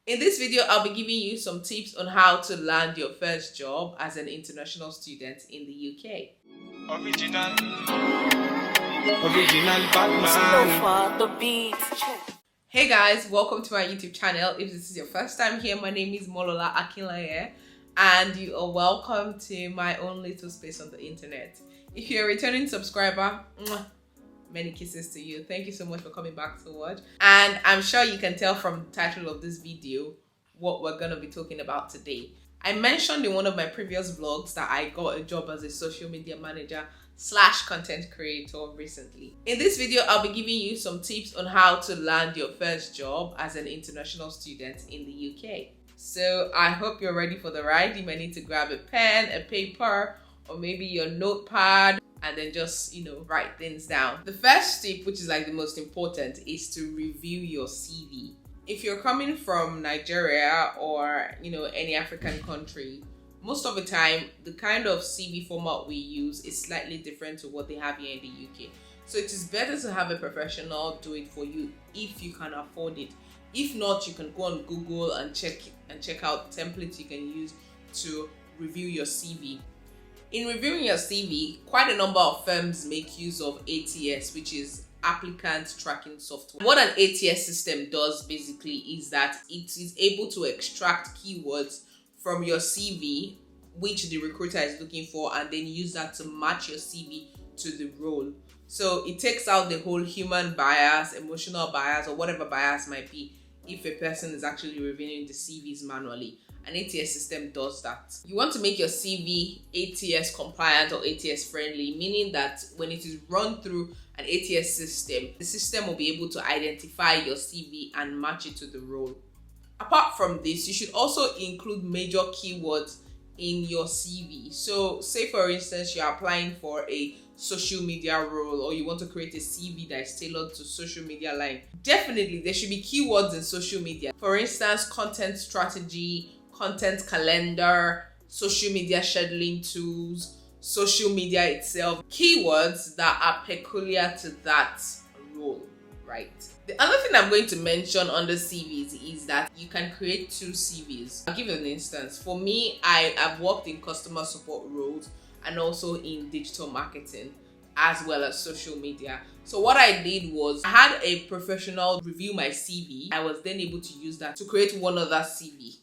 In this video, I'll be giving you some tips on how to land your first job as an international student in the UK. Original Batman. The beats. Hey guys, welcome to my YouTube channel. If this is your first time here, my name is Molola Akinleye, and you are welcome to my own little space on the internet. If you're a returning subscriber, many kisses to you. Thank you so much for coming back to watch. And I'm sure you can tell from the title of this video what we're going to be talking about today. I mentioned in one of my previous vlogs that I got a job as a social media manager / content creator recently. In this video, I'll be giving you some tips on how to land your first job as an international student in the UK. So I hope you're ready for the ride. You may need to grab a pen, a paper, or maybe your notepad, and then just, write things down. The first tip, which is like the most important, is to review your CV. If you're coming from Nigeria or, any African country, most of the time, the kind of CV format we use is slightly different to what they have here in the UK. So it is better to have a professional do it for you if you can afford it. If not, you can go on Google and check out templates you can use to review your CV. In reviewing your CV, quite a number of firms make use of ATS, which is applicant tracking software. What an ATS system does basically is that it is able to extract keywords from your CV, which the recruiter is looking for, and then use that to match your CV to the role. So it takes out the whole human bias, emotional bias, or whatever bias might be if a person is actually reviewing the CVs manually. An ATS system does that. You want to make your CV ATS compliant or ATS friendly, meaning that when it is run through an ATS system, the system will be able to identify your CV and match it to the role. Apart from this, you should also include major keywords in your CV. So say for instance, you're applying for a social media role, or you want to create a CV that is tailored to social media line. Definitely, there should be keywords in social media. For instance, content strategy, content calendar, social media scheduling tools, social media itself. Keywords that are peculiar to that role, right? The other thing I'm going to mention under CVs is that you can create 2 CVs. I'll give you an instance. For me, I've worked in customer support roles and also in digital marketing as well as social media. So what I did was I had a professional review my CV. I was then able to use that to create one other CV,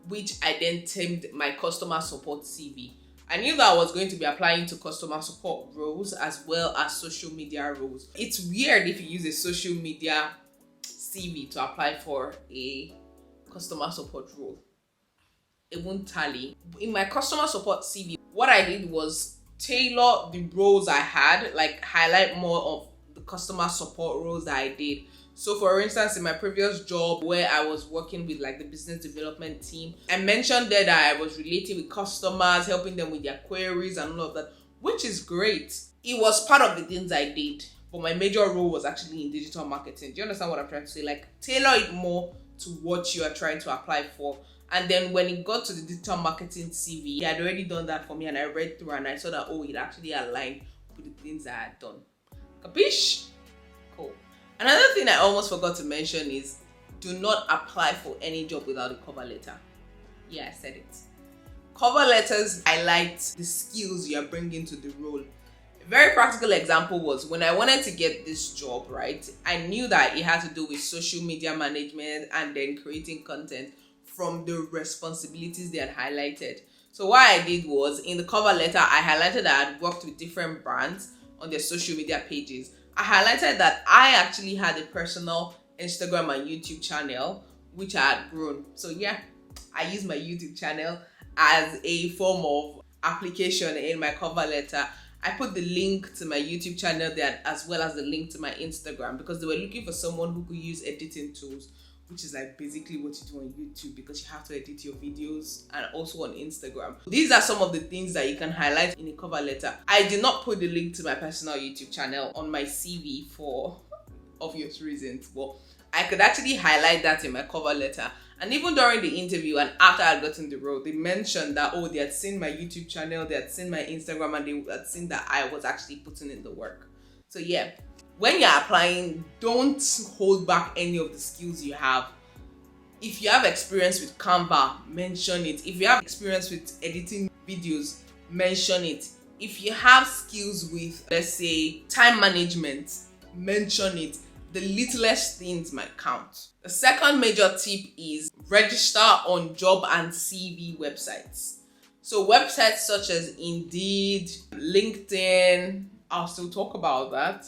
which I then termed my customer support CV. I knew that I was going to be applying to customer support roles as well as social media roles. It's weird if you use a social media CV to apply for a customer support role. It won't tally. In my customer support CV, what I did was tailor the roles I had, like highlight more of the customer support roles that I did. So for instance, in my previous job where I was working with like the business development team, I mentioned there that I was relating with customers, helping them with their queries and all of that, which is great. It was part of the things I did, but my major role was actually in digital marketing. Do you understand what I'm trying to say? Like tailor it more to what you are trying to apply for. And then when it got to the digital marketing CV, I had already done that for me, and I read through and I saw that, it actually aligned with the things I had done. Capish? Cool. Another thing I almost forgot to mention is do not apply for any job without a cover letter. Yeah, I said it. Cover letters highlight the skills you are bringing to the role. A very practical example was when I wanted to get this job, right? I knew that it had to do with social media management and then creating content from the responsibilities they had highlighted. So what I did was in the cover letter, I highlighted that I had worked with different brands on their social media pages. I highlighted that I actually had a personal Instagram and YouTube channel, which I had grown. So yeah, I used my YouTube channel as a form of application in my cover letter. I put the link to my YouTube channel there as well as the link to my Instagram because they were looking for someone who could use editing tools, which is like basically what you do on YouTube because you have to edit your videos, and also on Instagram. These are some of the things that you can highlight in a cover letter. I did not put the link to my personal YouTube channel on my CV for obvious reasons, but I could actually highlight that in my cover letter. And even during the interview and after I had gotten the role, they mentioned that, they had seen my YouTube channel, they had seen my Instagram, and they had seen that I was actually putting in the work. So yeah, when you're applying, don't hold back any of the skills you have. If you have experience with Canva, mention it. If you have experience with editing videos, mention it. If you have skills with, let's say, time management, mention it. The littlest things might count. The second major tip is register on job and CV websites. So websites such as Indeed, LinkedIn, I'll still talk about that.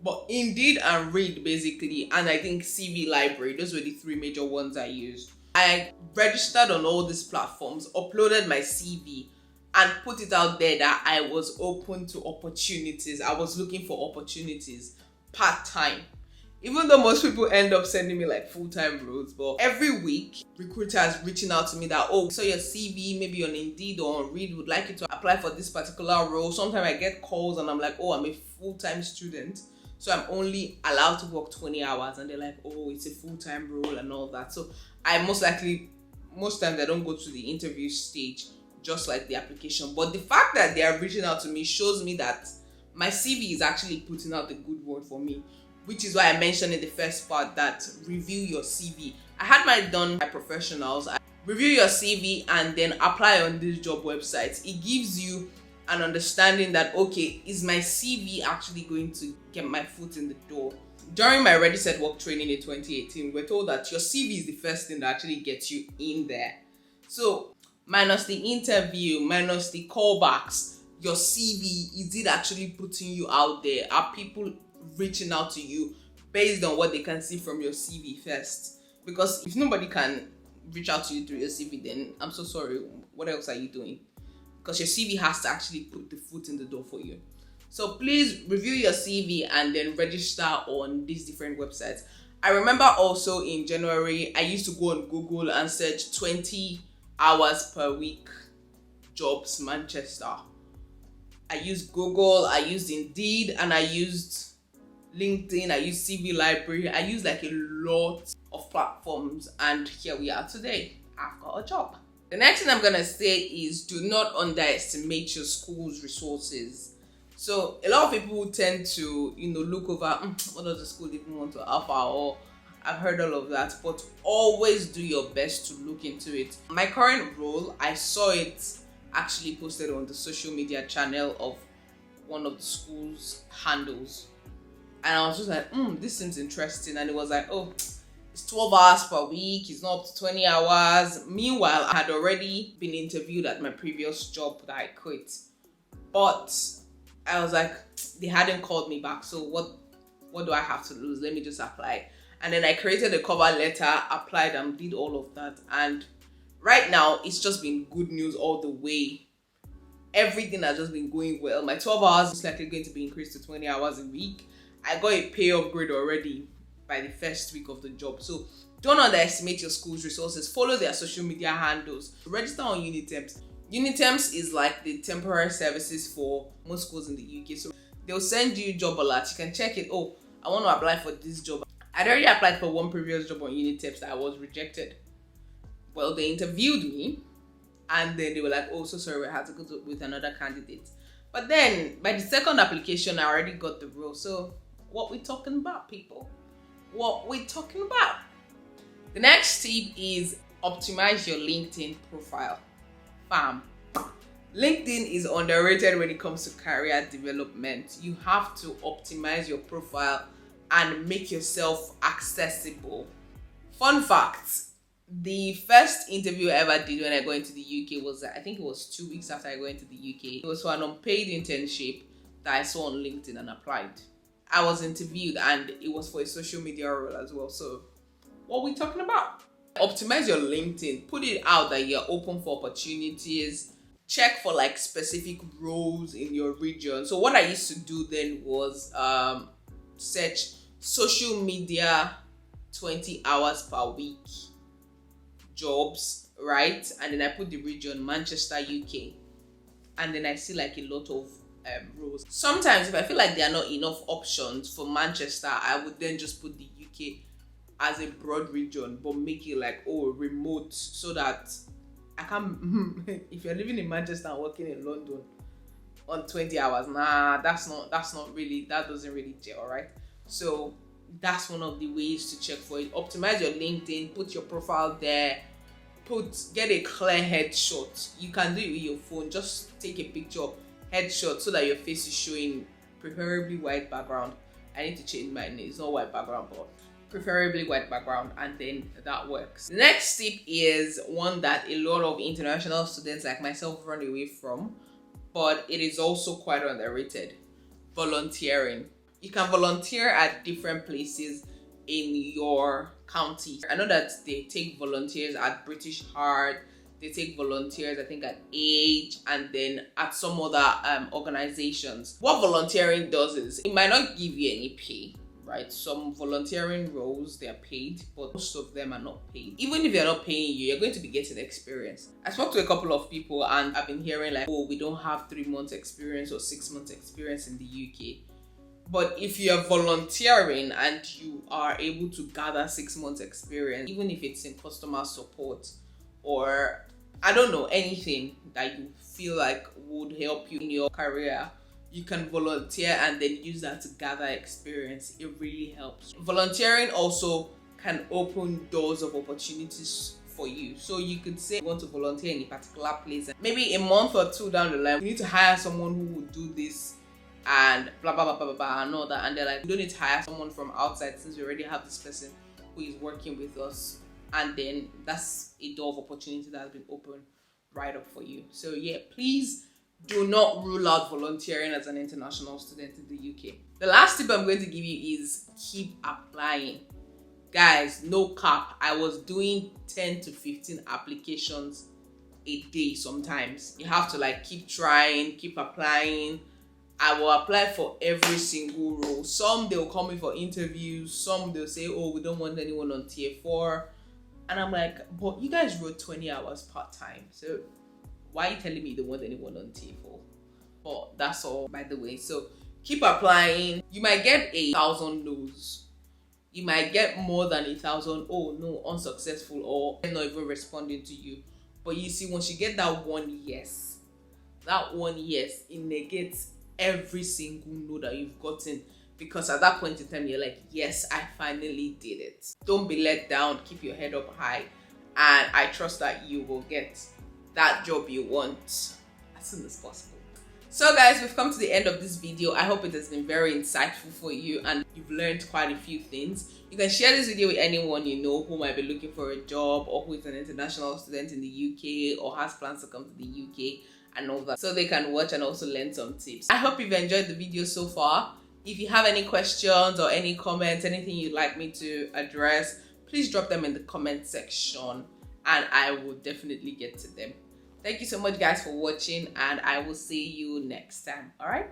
But Indeed and Read basically, and I think CV Library, those were the three major ones I used. I registered on all these platforms, uploaded my CV, and put it out there that I was open to opportunities. I was looking for opportunities part-time. Even though most people end up sending me like full-time roles, but every week, recruiters reaching out to me that, oh, so your CV, maybe on Indeed or on Read, would like you to apply for this particular role. Sometimes I get calls and I'm like, oh, I'm a full-time student, so I'm only allowed to work 20 hours. And they're like, oh, it's a full-time role and all that. So I most times I don't go to the interview stage, just like the application. But the fact that they are reaching out to me shows me that my CV is actually putting out a good word for me, which is why I mentioned in the first part that review your CV. I had mine done by professionals. Review your CV and then apply on these job websites. It gives you an understanding that, okay, is my CV actually going to get my foot in the door? During my Ready Set Work training in 2018, we're told that your CV is the first thing that actually gets you in there. So minus the interview, minus the callbacks, your CV, is it actually putting you out there? Are people reaching out to you based on what they can see from your CV first? Because if nobody can reach out to you through your CV, then I'm so sorry, what else are you doing? Because your CV has to actually put the foot in the door for you. So please review your CV and then register on these different websites. I remember also in January, I used to go on Google and search 20 hours per week jobs Manchester. I used Google, I used Indeed, and I used LinkedIn, I used CV Library. I used like a lot of platforms, and here we are today. I've got a job. The next thing I'm gonna say is do not underestimate your school's resources. So a lot of people tend to, look over what does the school even want to offer, or I've heard all of that, but always do your best to look into it. My current role, I saw it actually posted on the social media channel of one of the school's handles. And I was just like, this seems interesting. And it was like, oh, it's 12 hours per week. It's not up to 20 hours. Meanwhile, I had already been interviewed at my previous job that I quit. But I was like, they hadn't called me back. So what do I have to lose? Let me just apply. And then I created a cover letter, applied and did all of that. And right now, it's just been good news all the way. Everything has just been going well. My 12 hours is likely going to be increased to 20 hours a week. I got a pay upgrade already by the first week of the job. So don't underestimate your school's resources. Follow their social media handles. Register on Unitemps. Unitemps is like the temporary services for most schools in the UK. So they'll send you job alerts. You can check it. Oh, I want to apply for this job. I'd already applied for one previous job on Unitemps that I was rejected. Well, they interviewed me and then they were like, oh, so sorry, we had to go with another candidate. But then by the second application, I already got the role. So what we talking about, people? What we talking about? The next tip is optimize your LinkedIn profile. Fam. LinkedIn is underrated when it comes to career development. You have to optimize your profile and make yourself accessible. Fun fact, the first interview I ever did when I got into the UK was, I think it was 2 weeks after I got into the UK. It was for an unpaid internship that I saw on LinkedIn and applied. I was interviewed and it was for a social media role as well. So what are we talking about? Optimize your LinkedIn. Put it out that you're open for opportunities. Check for like specific roles in your region. So what I used to do then was search social media 20 hours per week jobs, right? And then I put the region Manchester, UK. And then I see like a lot of roles. Sometimes if I feel like there are not enough options for Manchester, I would then just put the UK as a broad region, but make it like, oh, remote, so that I can if you're living in Manchester and working in London on 20 hours, nah, that doesn't really gel, right? So that's one of the ways to check for it. Optimize your LinkedIn, put your profile there, get a clear headshot. You can do it with your phone. Just take a picture of headshot so that your face is showing, preferably white background. I need to change my name. It's not white background, but preferably white background, and then that works. The next tip is one that a lot of international students like myself run away from, but it is also quite underrated. Volunteering. You can volunteer at different places in your county. I know that they take volunteers at British Heart, they take volunteers I think at Age, and then at some other organizations. What volunteering does is it might not give you any pay, right? Some volunteering roles, they're paid, but most of them are not paid. Even if they're not paying you, you're going to be getting experience. I spoke to a couple of people and I've been hearing like, oh, we don't have 3 months experience or 6 months experience in the UK. But if you're volunteering and you are able to gather 6 months experience, even if it's in customer support or I don't know, anything that you feel like would help you in your career, you can volunteer and then use that to gather experience. It really helps. Volunteering also can open doors of opportunities for you. So you could say you want to volunteer in a particular place, and maybe a month or 2 down the line, you need to hire someone who will do this and blah blah blah blah blah and all that, and they're like, we don't need to hire someone from outside since we already have this person who is working with us, and then that's a door of opportunity that has been opened right up for you. So yeah, please do not rule out volunteering as an international student in the UK. The last tip I'm going to give you is keep applying. Guys, no cap, I was doing 10 to 15 applications a day sometimes. You have to like keep trying, keep applying. I will apply for every single role. Some they'll call me for interviews, some they'll say, oh, we don't want anyone on tier 4. And I'm like, but you guys wrote 20 hours part-time, so why are you telling me you don't want anyone on tier 4? But that's all, by the way. So keep applying. You might get 1,000 no's. You might get more than 1,000, oh no, unsuccessful, or not even responding to you. But you see, once you get that one yes, it negates every single no that you've gotten, because at that point in time you're like, yes, I finally did it. Don't be let down, keep your head up high, and I trust that you will get that job you want as soon as possible. So guys, we've come to the end of this video. I hope it has been very insightful for you and you've learned quite a few things. You can share this video with anyone you know who might be looking for a job, or who is an international student in the UK or has plans to come to the UK and all that, so they can watch and also learn some tips. I hope you've enjoyed the video so far. If you have any questions or any comments, anything you'd like me to address, please drop them in the comment section and I will definitely get to them. Thank you so much guys for watching, and I will see you next time. All right.